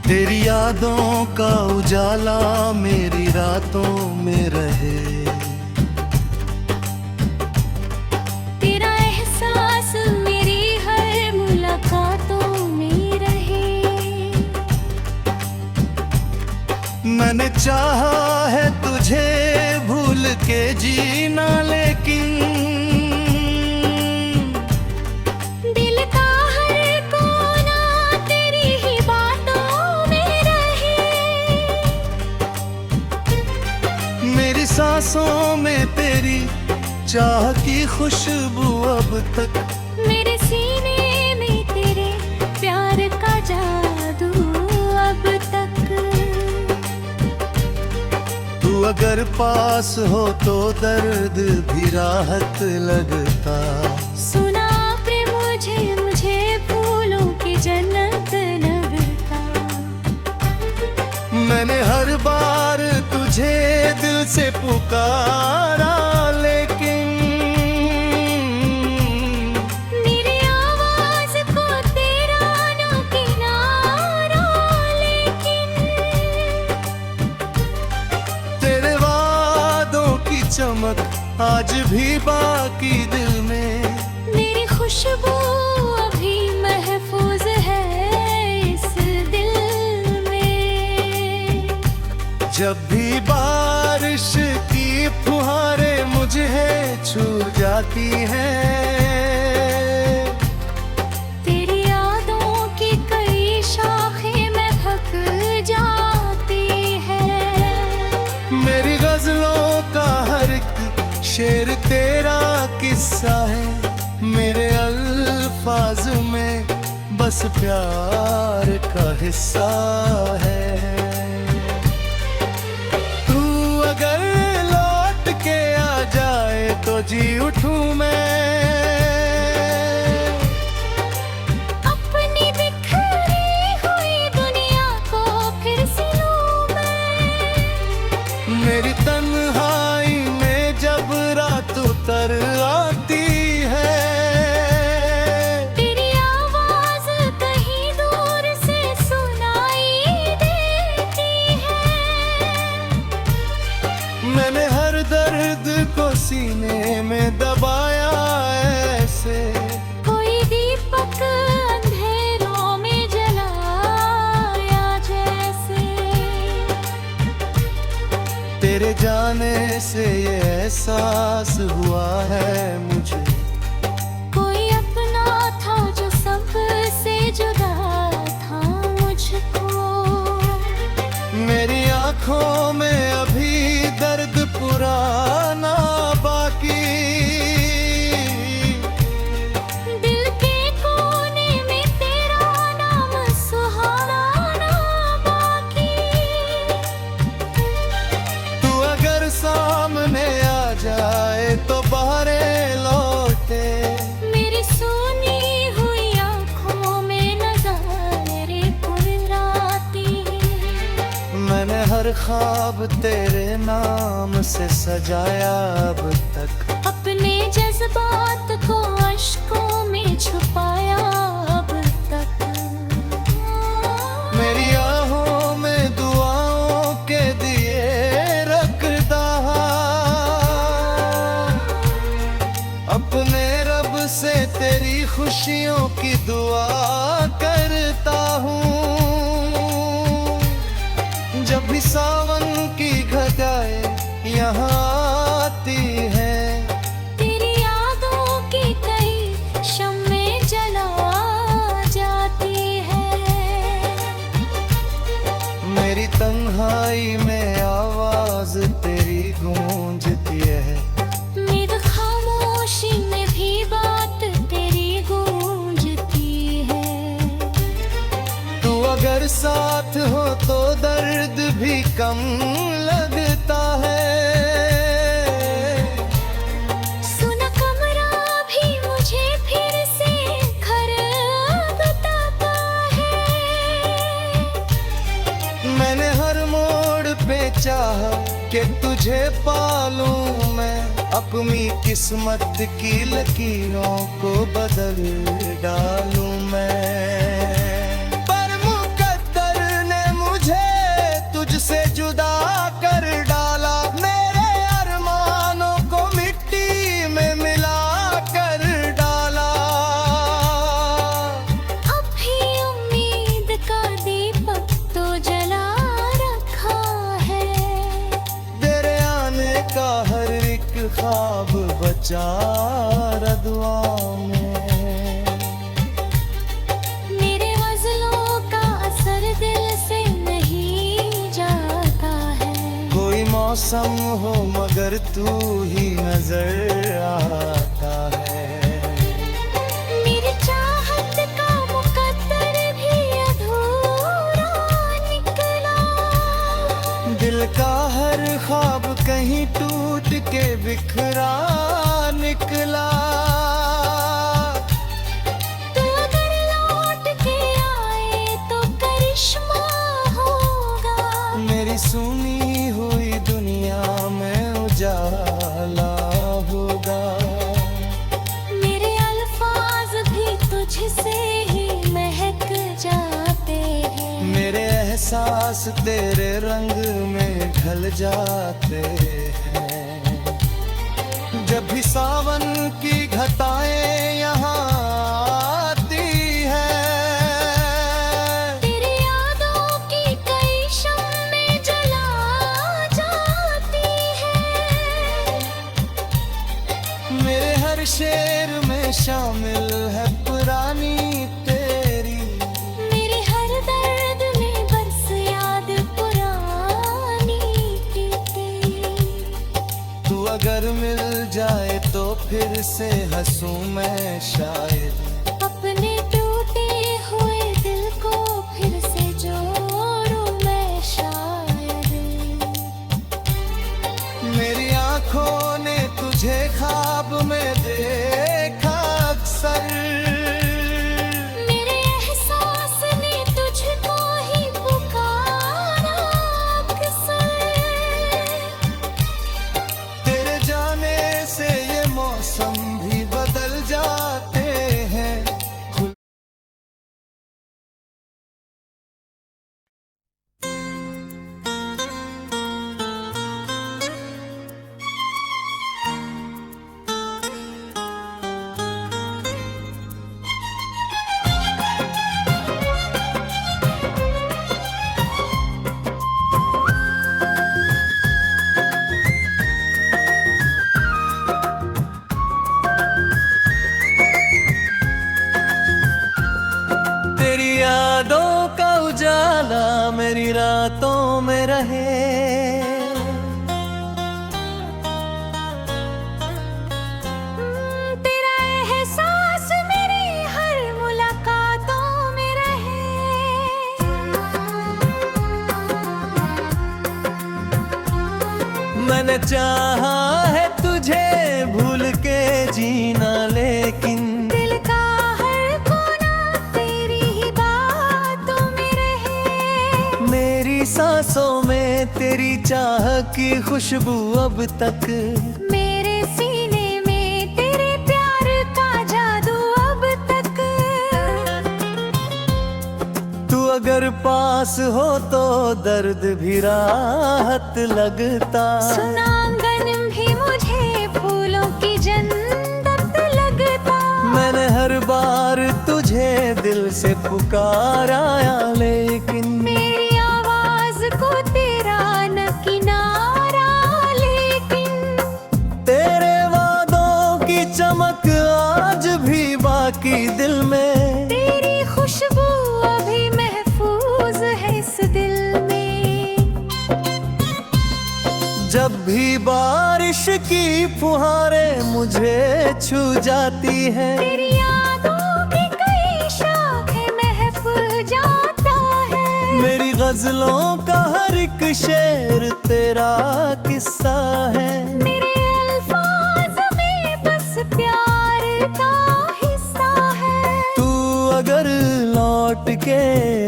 तेरी यादों का उजाला मेरी रातों में रहे, तेरा एहसास मेरी हर मुलाकातों में रहे। मैंने चाहा है तुझे भूल के जीना, लेकिन दिल का हर कोना तेरी ही बातों में रहे। मेरी सांसों में तेरी चाह की खुशबू अब तक, मेरे सीने में तेरे प्यार का जादू अब तक। तू अगर पास हो तो दर्द भी राहत लगता। सुना प्रेम मुझे फूलों की जन्नत लगता। मैंने हर बार तुझे दिल से पुकारा, लेकिन मेरी आवाज को तेरा ना किनारा, लेकिन तेरे वादों की चमक आज भी बाकी दिल में। मेरी खुशबू अभी महफूज है इस दिल में। जब भी बारिश की फुहारें मुझे छू जाती हैं, तेरी यादों की कई शाखें में थक जाती है। मेरी गजलों का हर एक शेर तेरा किस्सा है, मेरे अल्फाज में बस प्यार का हिस्सा है। तू अगर लौट के आ जाए तो जी उठूं मैं, अपनी बिखरी हुई दुनिया को फिर से लूं मैं। मेरी तन्हाई में जब रात उतर आती है, तेरी आवाज कहीं दूर से सुनाई देती है। मैंने हर दर्द को सीने में दबाया ऐसे, कोई दीपक अंधेरों में जलाया जैसे। तेरे जाने से ये एहसास हुआ है मुझे, कोई अपना था जो सबसे जुदा था मुझको। मेरी आंखों में अभी दर्द पुराना बाकी, दिल के कोने में तेरा नाम सुहाना बाकी। तू अगर सामने आ जाए तो बाहरें लौटे, मेरी सुनी हुई आँखों में नज़ारे पुराती। मैंने हर ख्वाब तेरे नाम से सजाया अब तक, अपने जज्बात को अश्कों में छुपाया अब तक। मेरी आहों में दुआओं के दिए रखता, अपने रब से तेरी खुशियों की दुआ करता हूँ। जब भी सावन की घटाएं यहाँ आती हैं, तेरी यादों की कई शम्में जला जाती है। मेरी तन्हाई में आवाज तेरी गूंजती है, मेरी खामोशी में भी बात तेरी गूंजती है। तू अगर साथ हो तो दर्द भी कम लगता है। सुना कमरा भी मुझे फिर से घर बताता है। मैंने हर मोड़ पे चाहा कि तुझे पालूं मैं, अपनी किस्मत की लकीरों को बदल डालूं मैं, पर मुकद्दर ने चार दुआ में। मेरे गज़लों का असर दिल से नहीं जाता है। कोई मौसम हो मगर तू ही नजर आता है। मेरी चाहत का मुकद्दर भी अधूरा निकला। दिल का हर ख्वाब कहीं टूट के बिखरा निकला। तू अगर लौट के आए तो करिश्मा होगा। मेरी सुनी हुई दुनिया में उजाला होगा। मेरे अल्फाज भी तुझसे ही महक जाते हैं। मेरे एहसास तेरे रंग में ढल जाते हैं। जब भी सावन की घटाएं यहाँ आती है, तेरी यादों की कई शम्में जला जाती है। मेरे हर शेर में शामिल है पुरानी तेरी। मेरे हर दर्द में बरस याद पुरानी की तेरी। तू अगर मिल जाए तो फिर से हंसूं मैं शायद। अपने टूटे हुए दिल को फिर से जोड़ूं मैं शायद। मेरी आंखों ने तुझे ख्वाब में देखा अक्सर। मेरे एहसास ने तुझको ही पुकारा अक्सर। तेरे जाने से ये मौसम भी बदल जाते हैं। तेरी यादों का उजाला मेरी रातों में रहे। तेरा एहसास मेरी हर मुलाकातों में रहे। मैंने चाहा है तुझे भूल के जीना, लेकिन दिल का हर कोना तेरी ही बातों में रहे। मेरी सांसों में तेरी चाह की खुशबू अब तक। मेरे सीने में तेरे प्यार का जादू अब तक। तू अगर पास हो तो दर्द भी राहत लगता। सुनांगन भी मुझे फूलों की जन्नत लगता। मैंने हर बार तुझे दिल से पुकारा, लेकिन मेरी आवाज को तेरा न किनारा। लेकिन तेरे वादों की चमक आज भी बाकी दिल में। तेरी खुशबू अभी महफूज है इस दिल में। जब भी बारिश की फुहारें मुझे छू जाती है, तेरी यादों की कई शाखें महफूज जाता है। मेरी गजलों का हर एक शेर तेरा किस्सा है। मेरे अल्फाज में बस प्यार का हिस्सा है। तू अगर लौट के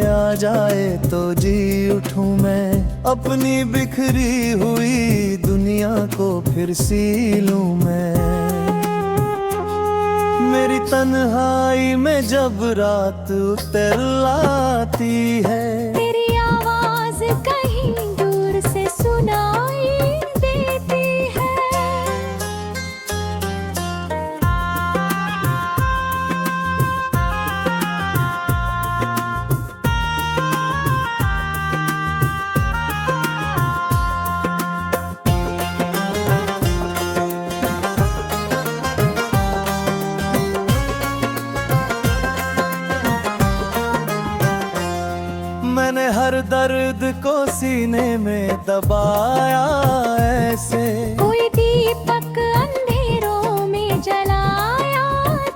आ जाए तो जी उठूं मैं। अपनी बिखरी हुई दुनिया को फिर सी लूं मैं। मेरी तन्हाई में जब रात उतर आती है, तेरी आवाज कहीं दूर से सुनाई देती है। दर्द को सीने में दबाया ऐसे, कोई दीपक अंधेरों में जलाया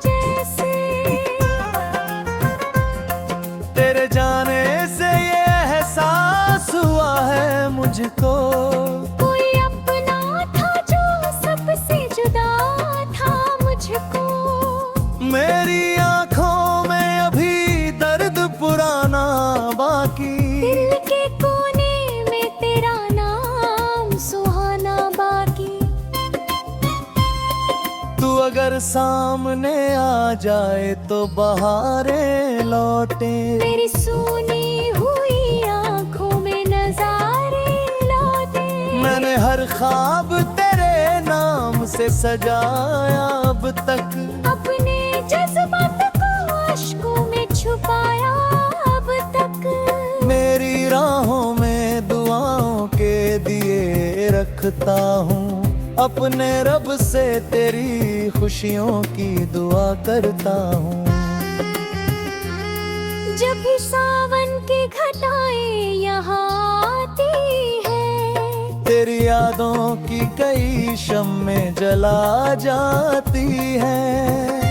जैसे। तेरे जाने से ये एहसास हुआ है मुझको, कोई अपना था जो सबसे जुदा था मुझको। मेरी आंखों में अभी दर्द पुराना बाकी, दिल के कोने में तेरा नाम सुहाना बाकी। तू अगर सामने आ जाए तो बहारें लौटे, मेरी सुनी हुई आंखों में नजारे लौटे। मैंने हर ख्वाब तेरे नाम से सजाया अब तक, अपने जज्बात को अश्कों में छुपाया अब तक। मेरी राहों में दुआओं के दिए रखता हूँ, अपने रब से तेरी खुशियों की दुआ करता हूँ। जब भी सावन की घटाएं यहाँ आती है, तेरी यादों की कई शम्में जला जाती हैं।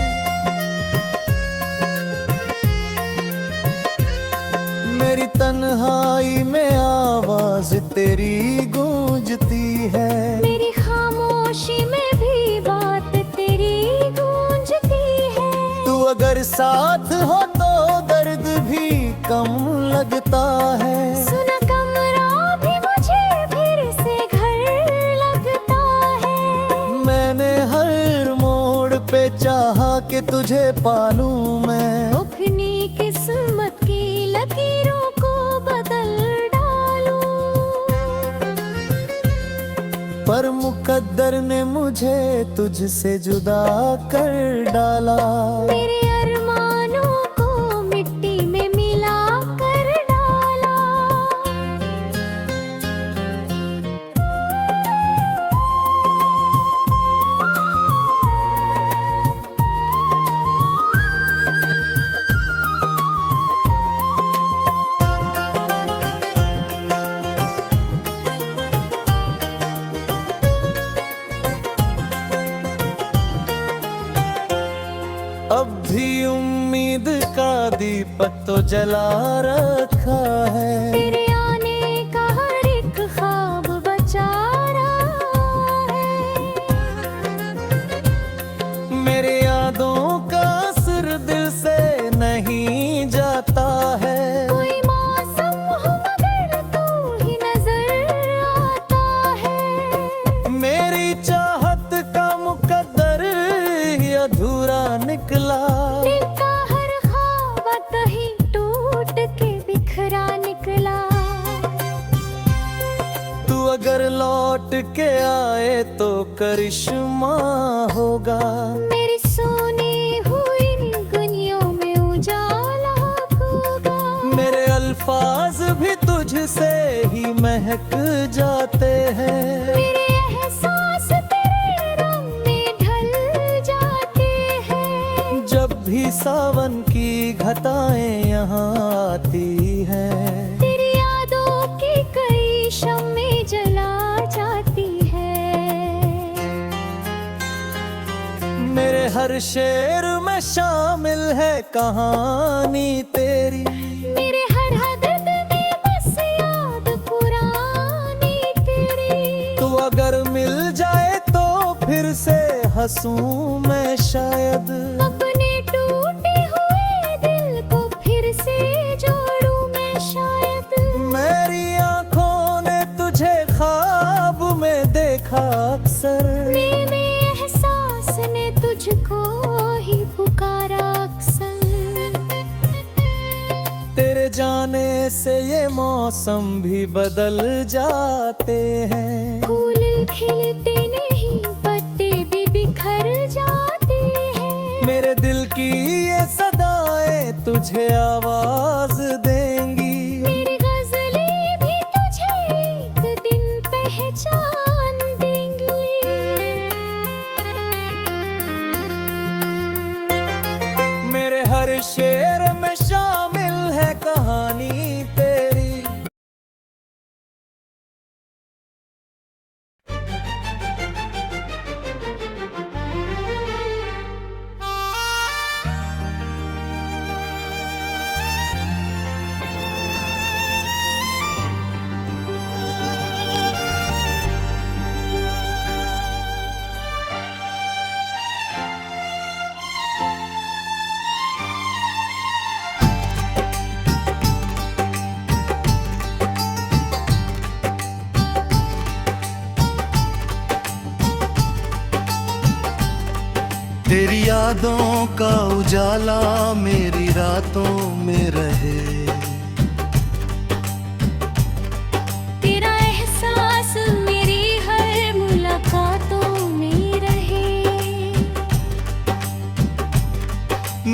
मेरी तन्हाई में आवाज तेरी गूंजती है, मेरी खामोशी में भी बात तेरी गूंजती है। तू अगर साथ हो तो दर्द भी कम लगता है। सुना कमरा भी मुझे फिर से घर लगता है। मैंने हर मोड़ पे चाहा कि तुझे पालूं मैं, अपनी किस्मत की लकीरों को बदल डालूं। पर मुकद्दर ने मुझे तुझसे जुदा कर डाला। मेरे अरमानों को मिट्टी में मिला कर डाला। अब भी उम्मीद का दीपक तो जला रखा है, तेरे आने का हर एक ख्वाब बचा रहा है। मेरे यादों का असर दिल से नहीं जाता है। कोई मौसम हो मगर तू ही नजर आता है। मेरी चाहत का मुकद्दर ही अधूरा निकला, दिल का हर ख्वाब कहीं टूट के बिखरा निकला। तू अगर लौट के आए तो करिश्मा होगा, मेरी सोनी हुई गलियों में उजाला होगा। मेरे अल्फाज भी तुझसे ही महक जाते हैं। मेरे एहसास तेरे रंग में ढल जाते हैं। जब भी सावन की घटाएं यहाँ आती हैं, तेरी यादों की कई शम्में जला जाती है। मेरे हर शेर में शामिल है कहानी तेरी, मेरे हर हदद में बस याद पुरानी तेरी। तू अगर मिल जाए तो फिर से हंसूं मैं शायद, अपने टूटे हुए दिल को फिर से जोड़ूं मैं शायद। मेरी आंखों ने तुझे ख्वाब में देखा अक्सर, मेरे एहसास ने तुझको ही पुकारा अक्सर। तेरे जाने से ये मौसम भी बदल जाते हैं। फूल खिलते नहीं पत्ते भी बिखर जाते हैं। मेरे दिल की ये सदाएं तुझे आवाज देंगी, मेरी गजलें भी तुझे एक दिन पहचान देंगी। मेरे हर शेर में शामिल है कहानी तेरी। यादों का उजाला मेरी रातों में रहे। तेरा एहसास मेरी हर मुलाकातों में रहे।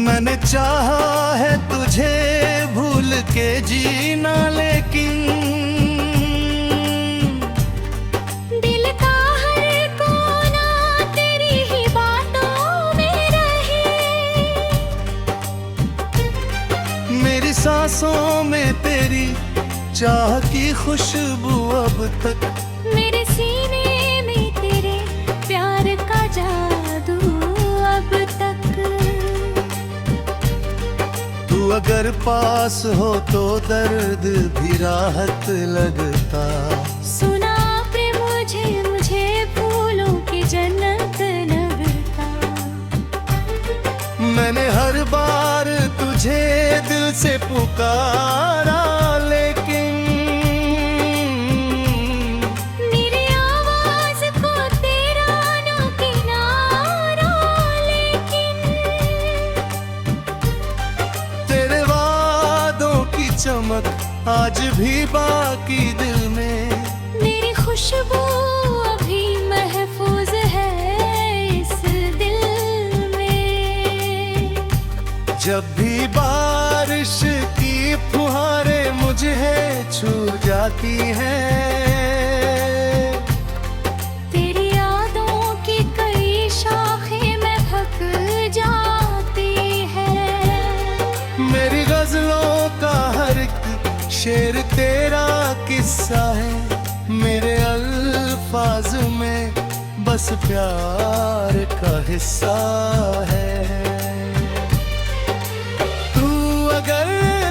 मैंने चाहा है तुझे भूल के जीना, लेकिन दिल का हर कोना तेरी ही बातों में रहे। मेरी सांसों में तेरी चाह की खुशबू अब तक, मेरे सीने में तेरे प्यार का जादू अब तक। तू अगर पास हो तो दर्द भी राहत लगता। सुना प्रेम मुझे फूलों की जन्नत लगता। मैंने हर बार तुझे दिल से पुकारा, लेकिन मेरी आवाज को तेरा ना किनारा, लेकिन तेरे वादों की चमक आज भी बाकी दिल में। मेरी खुशबू अभी महफूज है इस दिल में। जब भी बारिश की फुहारें मुझे छू जाती हैं, तेरी यादों की कई शाखें महक जाती है। मेरी गजलों का हर एक शेर तेरा किस्सा है। मेरे अल्फाज में बस प्यार का हिस्सा है। तू अगर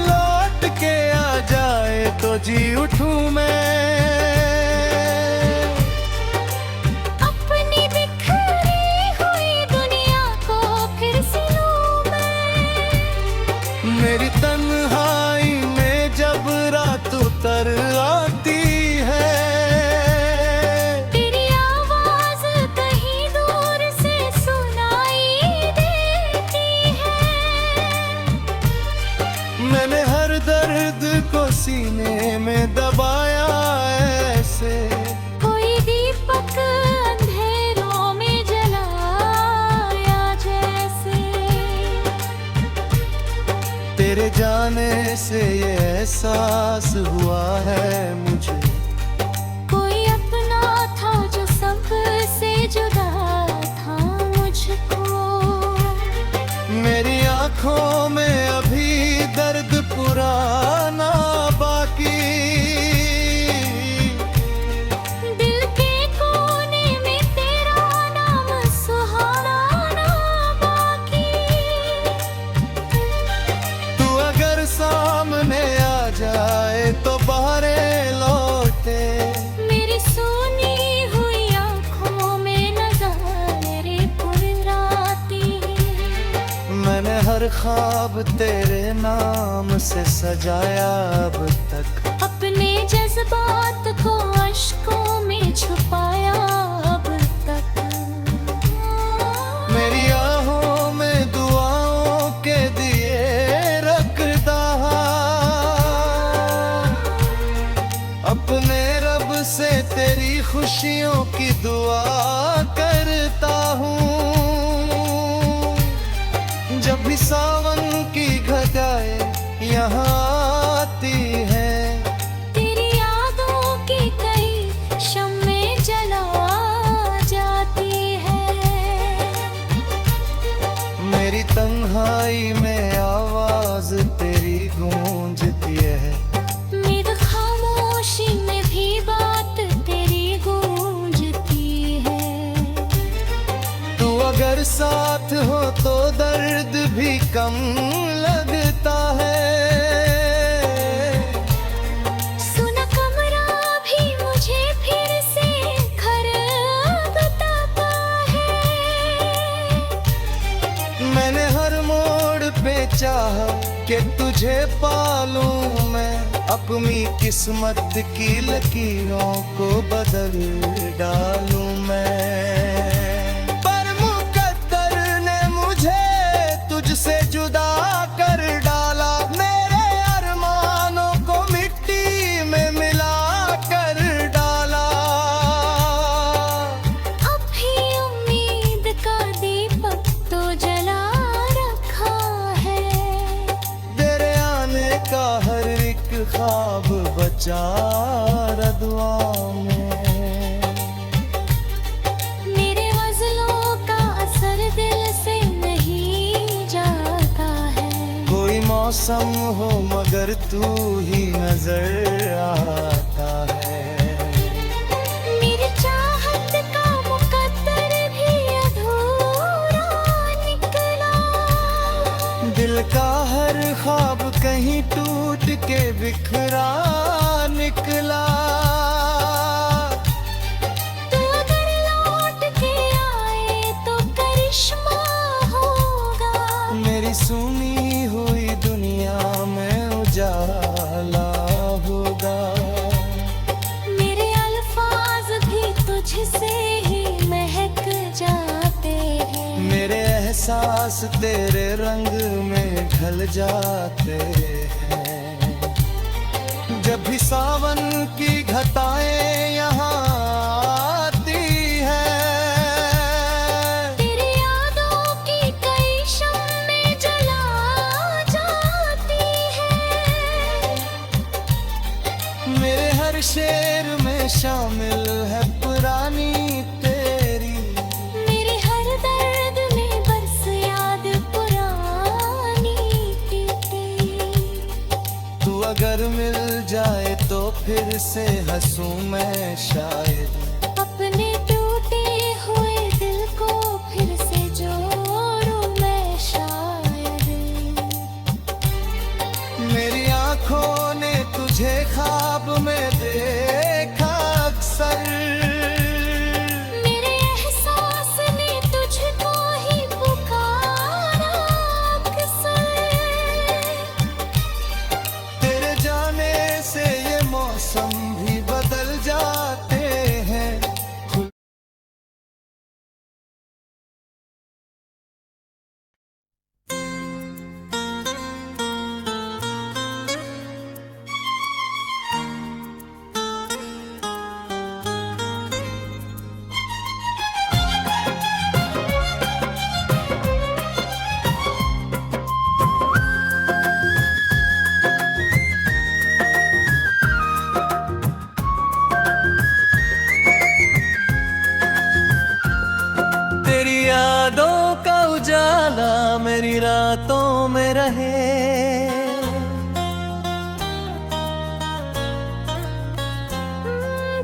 लौट के आ जाए तो जी उठूं मैं। अपनी बिखरी हुई दुनिया को फिर से लूं मैं। मेरी तन्हाई में जब रात उतर आती है, तेरी आवाज कहीं दूर से सुनाई देती है। मैंने हर दर्द को सीने में दबाया ऐसे, कोई दीपक अंधेरों में जलाया जैसे। तेरे जाने से ये एहसास हुआ है मुझे, कोई अपना था जो सबसे जुदा था मुझको। मेरी आंखों में अभी दर्द पुराना बाकी। दिल के कोने में तेरा नाम सुहाना बाकी। तू अगर सामने आ जाए तो बाहरें लौटे। मेरी सुनी हुई आँखों में नज़ारे पुराती। मैंने हर ख्वाब तेरे नाम से सजाया अब तक। अपने जज्बात को अश्कों में छुपाया अब तक। मेरी आहों में दुआओं के दिए रखता। अपने रब से तेरी खुशियों की दुआ करता हूँ। जब भी सावन की घटाएं यहाँ आती हैं, तेरी यादों की कई शम्में जला जाती है। मेरी तन्हाई में आवाज तेरी गूंजती है। मेरी खामोशी में भी बात तेरी गूंजती है। तू अगर साथ हो तो दर्द भी कम लगता है। सुना कमरा भी मुझे फिर से घर बताता है। मैंने हर मोड़ पे चाहा कि तुझे पालूं मैं। अपनी किस्मत की लकीरों को बदल डालूं मैं, पर मुकद्दर ने मुझे का हर एक ख्वाब बचा रदवा में। मेरे गज़लों का असर दिल से नहीं जाता है। कोई मौसम हो मगर तू ही नजर आता है। मेरी चाहत का मुकद्दर भी अधूरा निकला। दिल का हर ख्वाब कहीं टूट के बिखरा निकला। तू अगर लौट के आए तो करिश्मा होगा। मेरी सुनी हुई दुनिया में उजाला होगा। मेरे अल्फाज भी तुझसे ही महक जाते हैं। मेरे एहसास तेरे रंग में ढल जाते हैं। जब भी सावन की घटाएं यहाँ आती है, तेरी यादों की कई शम्में जला जाती है। मेरे हर शेर में शामिल है पुरानी तेरी। मेरे हर दर्द में बरस याद पुरानी तेरी। तू अगर मिल जाए तो फिर से हंसूं मैं शायद। अपने टूटे हुए दिल को फिर से जोड़ूं मैं शायद। मेरी आंखों ने तुझे ख्वाब में देखा अक्सर। मेरे एहसास ने तुझको ही पुकारा अक्सर। तेरे जाने से ये मौसम भी बदल जाते हैं। तेरी यादों का उजाला मेरी रातों में रहे।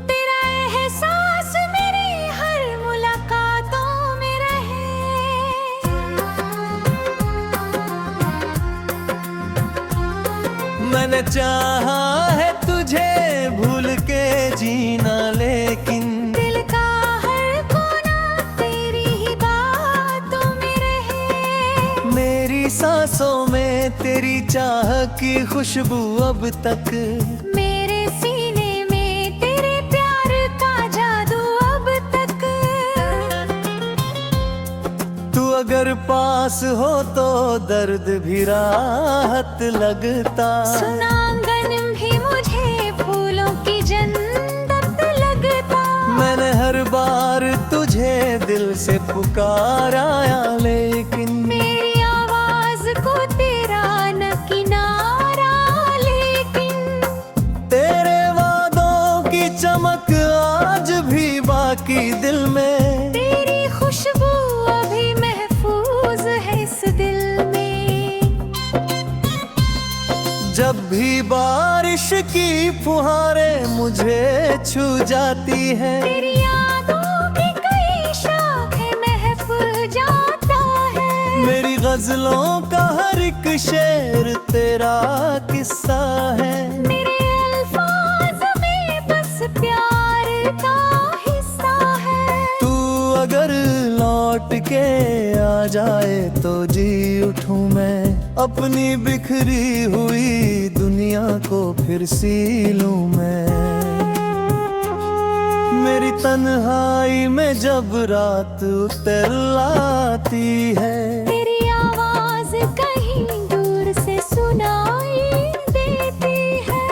तेरा एहसास मेरी हर मुलाकातों में रहे। मैंने चाहा है तुझे भूल के जीना, लेकिन दिल का हर कोना तेरी ही बातों में रहे। मेरी सांसों में तेरी चाह की खुशबू अब तक। मेरे सीने में तेरे प्यार का जादू अब तक। तू अगर पास हो तो दर्द भी राहत लगता। सुनांगन भी मुझे फूलों की जन्नत लगता। मैंने हर बार तुझे दिल से पुकाराया, लेकिन मेरी आवाज को तेरा न किनारा। लेकिन तेरे वादों की चमक आज भी बाकी दिल में। तेरी खुशबू अभी महफूज है इस दिल में। जब भी बारिश की फुहारें मुझे छू जाती है, तेरी यादों की कई शाखें महफूज जाता है। मेरी गजलों का हर एक शेर तेरा किस्सा है। मेरे अल्फाज में बस प्यार का हिस्सा है। तू अगर लौट के आ जाए तो जी उठूं मैं। अपनी बिखरी हुई दुनिया को फिर सी लूं मैं। मेरी तन्हाई में जब रात उतर आती है, तेरी आवाज कहीं दूर से सुनाई देती है।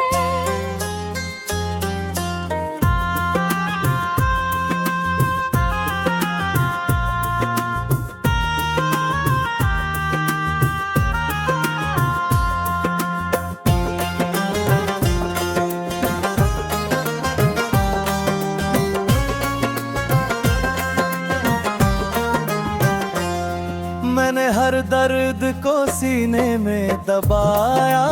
सीने में दबाया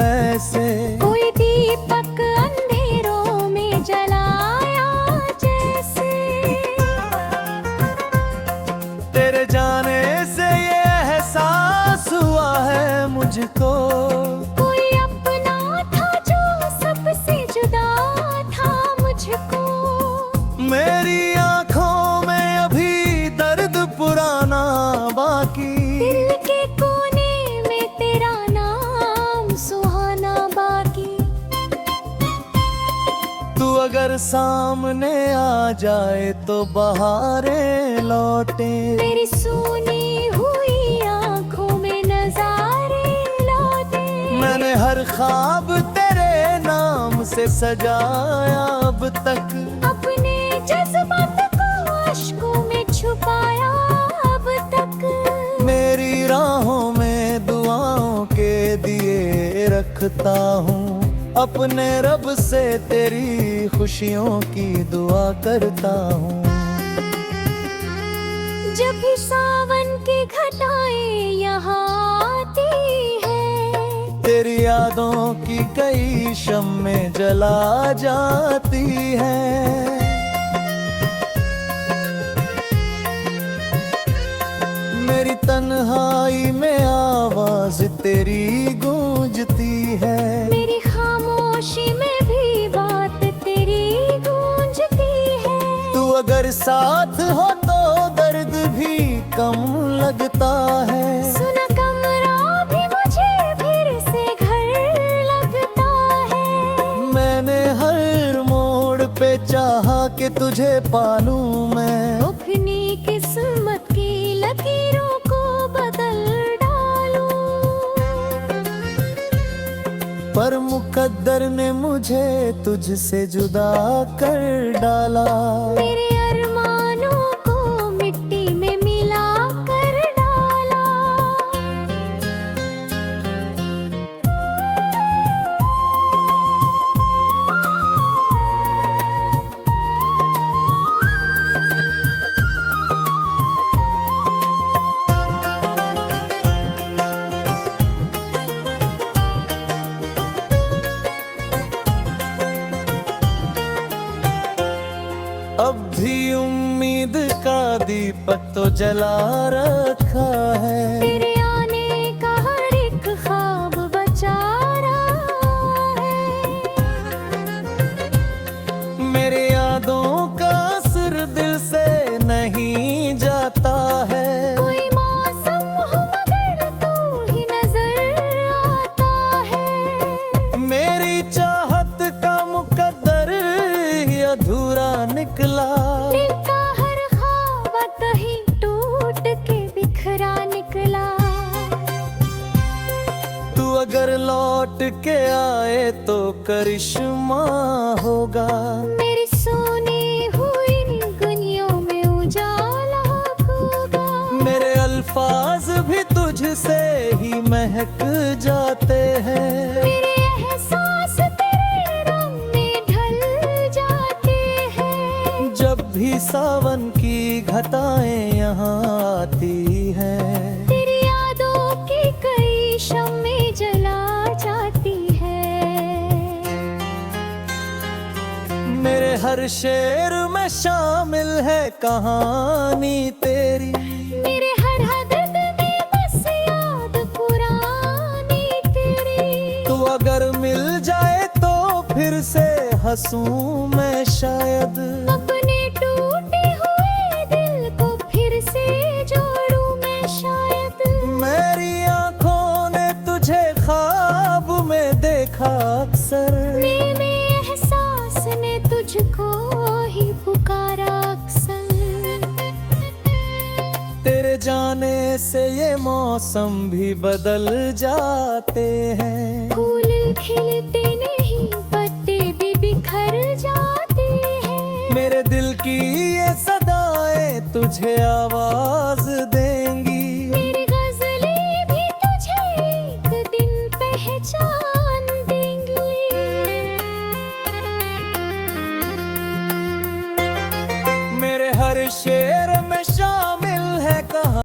ऐसे, कोई दीपक अंधेरों में जलाया जैसे। तेरे जाने से ये एहसास हुआ है मुझको, कोई अपना था जो सबसे जुदा था मुझको। मेरी आंखों में अभी दर्द पुराना बाकी, दिल के कोने में तेरा नाम सुहाना बाकी। तू अगर सामने आ जाए तो बहारें लौटे, मेरी सुनी हुई आंखों में नजारे लौटे। मैंने हर ख्वाब तेरे नाम से सजाया अब तक, अपने जज्बात को अश्कों में छुपाया अब तक। मेरी राहों में दुआओं के दिए रखता हूँ, अपने रब से तेरी खुशियों की दुआ करता हूँ। जब भी सावन की घटाएं यहाँ आती है, तेरी यादों की कई शम्में जला जाती हैं। मेरी तन्हाई में आवाज तेरी गूंजती है, मेरी खामोशी में भी बात तेरी गूंजती है। तू अगर साथ हो तो दर्द भी कम लगता है, सुना कमरा भी मुझे फिर से घर लगता है। मैंने हर मोड़ पे चाहा कि तुझे पालूं मैं, अपनी किस्मत की लकीरों को बदल डालूं। पर मुकद्दर ने मुझे तुझसे जुदा कर डाला। मेरे अरमानों को मिट्टी में मिला कर डाला। अब भी उम्मीद का दीपक तो जला रखा है, तेरे आने का हर एक ख्वाब बचा रहा है। मेरे यादों का असर दिल से नहीं जाता है, कोई मौसम हो मगर तू ही नजर आता है। मेरी चाहत का मुकद्दर ही अधूरा निकला। दिल का हर ख्वाब कहीं टूट के बिखरा निकला। तू अगर लौट के आए तो करिश्मा होगा, मेरी सोनी हुई गुनियों में उजाला होगा। मेरे अल्फाज भी तुझसे ही महक जाते हैं, मेरे एहसास तेरे रंग में ढल जाते हैं। जब भी सावन की घटाएं यहाँ आती हैं, तेरी यादों की कई शम्में जला जाती है। मेरे हर शेर में शामिल है कहानी तेरी, मेरे हर हदद में बस याद पुरानी तेरी। तू अगर मिल जाए तो फिर से हंसूं मैं शायद, अपने टूटे हुए दिल को फिर से जोड़ूं मैं शायद। मेरी आंखों ने तुझे ख्वाब में देखा अक्सर, मेरे एहसास ने तुझको ही पुकारा अक्सर। तेरे जाने से ये मौसम भी बदल जाते हैं, फूल खिलते नहीं पत्ते भी बिखर जाते हैं। मेरे दिल की ये सदाएं तुझे आवाज देंगी, मेरी गजलें भी तुझे एक दिन पहचान देंगी। मेरे हर शेर में शामिल है कहानी।